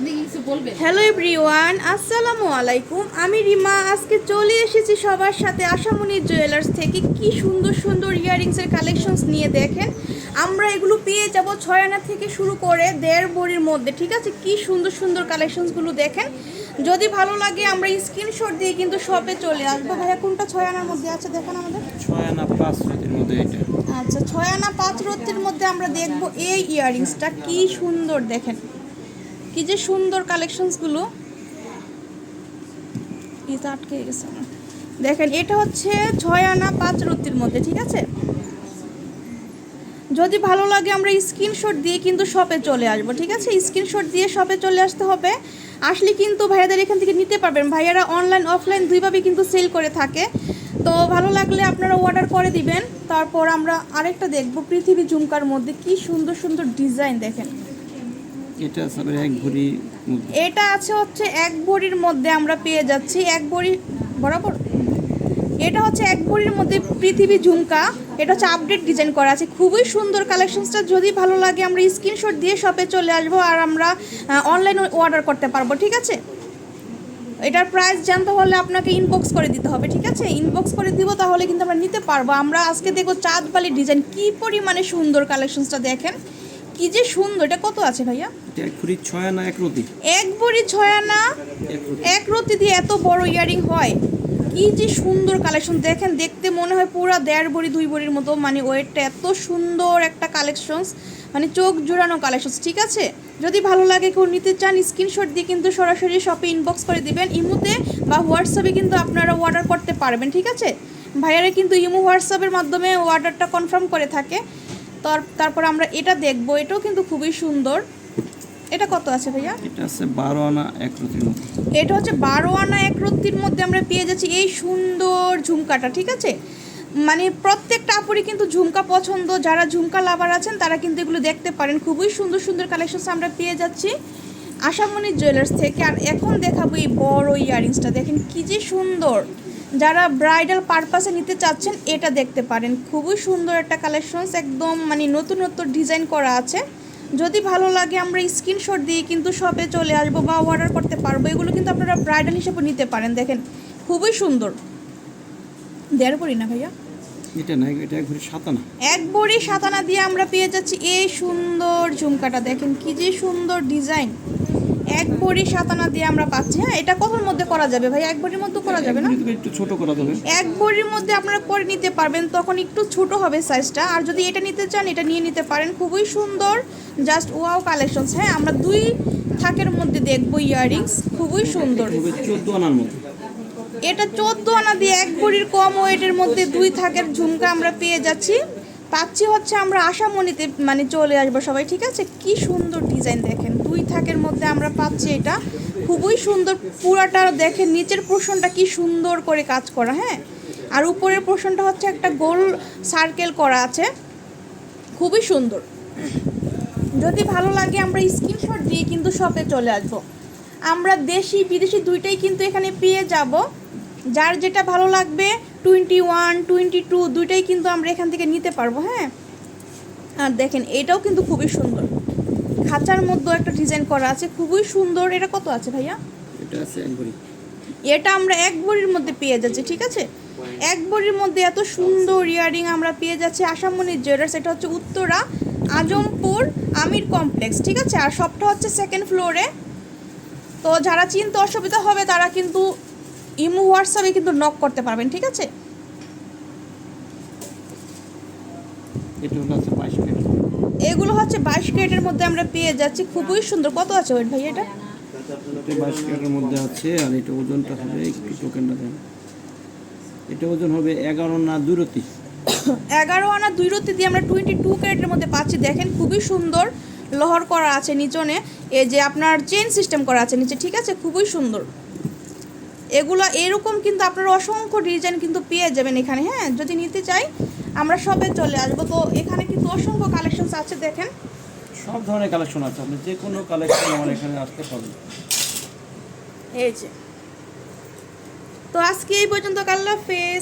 Hello everyone, আসসালামু আলাইকুম। আমি রিমা। আজকে চলে এসেছি সবার সাথে আশামণি জুয়েলার্স থেকে। কি সুন্দর সুন্দর ইয়াররিংসের কালেকশনস নিয়ে দেখেন। আমরা এগুলো পেয়ে যাব 6 আনা থেকে শুরু করে 1.5 ভরির মধ্যে, ঠিক আছে? কি সুন্দর সুন্দর কালেকশনসগুলো দেখেন। যদি ভালো লাগে আমরা স্ক্রিনশট দিয়ে কিন্তু শপে চলে আসবো। ভাইয়া কোনটা 6 আনার মধ্যে আছে দেখেন আমাদের? 6 আনা 5 রতির মধ্যে এটা। আচ্ছা, 6 আনা 5 রতির মধ্যে আমরা দেখব এই ইয়াররিংসটা। কি সুন্দর দেখেন, কি যে সুন্দর কালেকশনসগুলো। এটা আটকে গেছে না, দেখেন। এটা হচ্ছে 6 আনা 5 রতির মধ্যে, ঠিক আছে? যদি ভালো লাগে আমরা স্ক্রিনশট দিয়ে কিন্তু শপে চলে আসবো, ঠিক আছে? স্ক্রিনশট দিয়ে শপে চলে আসতে হবে। আসলে কিন্তু ভাইয়াদের এখান থেকে নিতে পারবেন। ভাইয়ারা অনলাইন অফলাইন দুইভাবে কিন্তু সেল করে থাকে। তো ভালো লাগলে আপনারা অর্ডার করে দিবেন। তারপর আমরা আরেকটা দেখব পৃথিবী ঝুমকার মধ্যে। কি সুন্দর সুন্দর ডিজাইন দেখেন। এটা আছে এক ভরি, এটা আছে হচ্ছে 1 ভরির মধ্যে আমরা পেয়ে যাচ্ছি। 1 ভরি বরাবর। এটা হচ্ছে 1 ভরির মধ্যে পৃথিবী ঝুমকা। এটা হচ্ছে আপডেট ডিজাইন করা আছে। খুবই সুন্দর কালেকশনসটা। যদি ভালো লাগে আমরা স্ক্রিনশট দিয়ে শপে চলে আসবো আর আমরা অনলাইন অর্ডার করতে পারবো, ঠিক আছে? এটার প্রাইস জানতে হলে আপনাকে ইনবক্স করে দিতে হবে, ঠিক আছে? ইনবক্স করে দিব, তাহলে কিন্তু আমরা নিতে পারবো। আমরা আজকে দেখো চাঁদবালি ডিজাইন। কি পরিমাণে সুন্দর কালেকশনসটা দেখেন, কি যে সুন্দর। এটা কত আছে ভাইয়া? এটা এক ভরি 6 আনা 1 রতি। 1 ভরি 6 আনা 1 রতি দিয়ে এত বড় ইয়ারিং হয়? কি যে সুন্দর কালেকশন দেখেন। দেখতে মনে হয় পুরো 1.5 ভরি 2 ভরির মতো। মানে ওয়েটটা এত সুন্দর একটা কালেকশনস, মানে চোখ জুড়ানো কালেকশনস, ঠিক আছে? যদি ভালো লাগে কেউ নিতে চান স্ক্রিনশট দিয়ে কিন্তু সরাসরি শপে ইনবক্স করে দিবেন। ইমোতে বা হোয়াটসঅ্যাপে কিন্তু আপনারা অর্ডার করতে পারবেন, ঠিক আছে? ভাইয়ারা কিন্তু ইমো হোয়াটসঅ্যাপের মাধ্যমে অর্ডারটা কনফার্ম করে থাকে। তারপর আমরা এটা দেখব। এটাও কিন্তু খুবই সুন্দর। এটা কত আছে ভাইয়া? এটা আছে 12 আনা 1 রতির মধ্যে। এটা হচ্ছে 12 আনা 1 রতির মধ্যে আমরা পেয়ে যাচ্ছি এই সুন্দর ঝুমকাটা, ঠিক আছে? মানে প্রত্যেকটা আপুরই কিন্তু ঝুমকা পছন্দ। যারা ঝুমকা লাভার আছেন তারা কিন্তু এগুলো দেখতে পারেন। খুবই সুন্দর সুন্দর কালেকশনস আমরা পেয়ে যাচ্ছি আশামণি জুয়েলার্স থেকে। আর এখন দেখাবো এই বড় ইয়াররিংসটা। দেখেন কি যে সুন্দর। যারা ব্রাইডাল পারপাসে নিতে চাচ্ছেন এটা দেখতে পারেন। খুবই সুন্দর একটা কালেকশনস, একদম মানে নতুন নতুন ডিজাইন করা আছে। যদি ভালো লাগে আমরা স্ক্রিনশট দিয়ে কিন্তু শপে চলে আসবো বা অর্ডার করতে পারবো। এগুলো কিন্তু আপনারা ব্রাইডাল হিসেবে নিতে পারেন। দেখেন খুবই সুন্দর। 1.5 ভরি না ভাইয়া? এটা না, এটা 1 ভরি 7 আনা। 1 ভরি 7 আনা দিয়ে আমরা পেয়ে যাচ্ছি এই সুন্দর ঝুমকাটা। দেখেন কি যে সুন্দর ডিজাইন। 1 ভরি 7 আনা দিয়ে আমরা পাচ্ছি। হ্যাঁ, এটা কতর মধ্যে করা যাবে ভাই? 1 ভরির মধ্যে করা যাবে না? একটু ছোট করা যাবে। 1 ভরির মধ্যে আপনারা করে নিতে পারবেন, তখন একটু ছোট হবে সাইজটা। আর যদি এটা নিতে চান এটা নিয়ে নিতে পারেন। খুবই সুন্দর, জাস্ট ওয়াও কালেকশনস। হ্যাঁ, আমরা 2 থাকের মধ্যে দেখবো ইয়াররিংস। খুবই সুন্দর। 14 আনার মধ্যে। এটা 14 আনা দিয়ে 1 ভরির কম ওয়েটের মধ্যে 2 থাকের ঝুমকা আমরা পেয়ে যাচ্ছি। পাচ্ছি হচ্ছে আমরা আশামণিতে, মানে চলে আসবো সবাই, ঠিক আছে? কি সুন্দর ডিজাইন দেখেন। 2 থাকের মধ্যে আমরা পাচ্ছি এটা। খুবই সুন্দর। পুরাটা দেখেন, নিচের পোর্শনটা কি সুন্দর করে কাজ করা। হ্যাঁ, আর উপরের পোর্শনটা হচ্ছে একটা গোল সার্কেল করা আছে। খুবই সুন্দর। যদি ভালো লাগে আমরা স্ক্রিনশট দিয়ে কিন্তু শপে চলে আসবো। আমরা দেশি বিদেশি দুইটাই কিন্তু এখানে পেয়ে যাব। যার যেটা ভালো লাগবে 21, 22 দুইটাই কিন্তু আমরা এখান থেকে নিতে পারবো। হ্যাঁ, আর দেখেন এটাও কিন্তু খুবই সুন্দর। খাঁচার মধ্যে একটা ডিজাইন করা আছে, খুবই সুন্দর। এটা কত আছে ভাইয়া? এটা আছে 1 ভরি। এটা আমরা 1 ভরির মধ্যে পেয়ে যাচ্ছি, ঠিক আছে? 1 ভরির মধ্যে এত সুন্দর ইয়াররিং আমরা পেয়ে যাচ্ছি আশামণি জুয়েলার্স। এটা হচ্ছে উত্তরা আজমপুর আমির কমপ্লেক্স, ঠিক আছে? আর শপটা হচ্ছে 2nd ফ্লোরে। তো যারা চিনতে অসুবিধা হবে তারা কিন্তু ইমো হোয়াটসঅ্যাপে কিন্তু নক করতে পারবেন, ঠিক আছে? এটা হলো আছে 22 ক্যারেট। এগুলো হচ্ছে 22 ক্যারেটের মধ্যে আমরা পেয়ে যাচ্ছি। খুবই সুন্দর। কত আছে ওয়েট ভাই এটা? এটা 22 ক্যারেটের মধ্যে আছে। আর এটা ওজনটা হবে, একটু টোকেনটা দেন। এটা ওজন হবে 11 আনা 2 রতি। 11 আনা 2 রতি দিয়ে আমরা 22 ক্যারেটের মধ্যে পাচ্ছি। দেখেন খুবই সুন্দর। লহর করা আছে নিচনে, এই যে আপনার চেন সিস্টেম করা আছে নিচে, ঠিক আছে? খুবই সুন্দর এগুলো। এরকম কিন্তু আপনারা অসংখ্য ডিজাইন কিন্তু পেয়ে যাবেন এখানে। হ্যাঁ, যদি নিতে চাই আমরা শপে চলে আসবো। তো এখানে কিন্তু অসংখ্য কালেকশনস আছে। দেখেন সব ধরনের কালেকশন আছে। আপনি যে কোনো কালেকশন আমার এখানে আসতে পারবেন। এই যে। তো আজকে এই পর্যন্ত। আল্লাহ হাফেজ।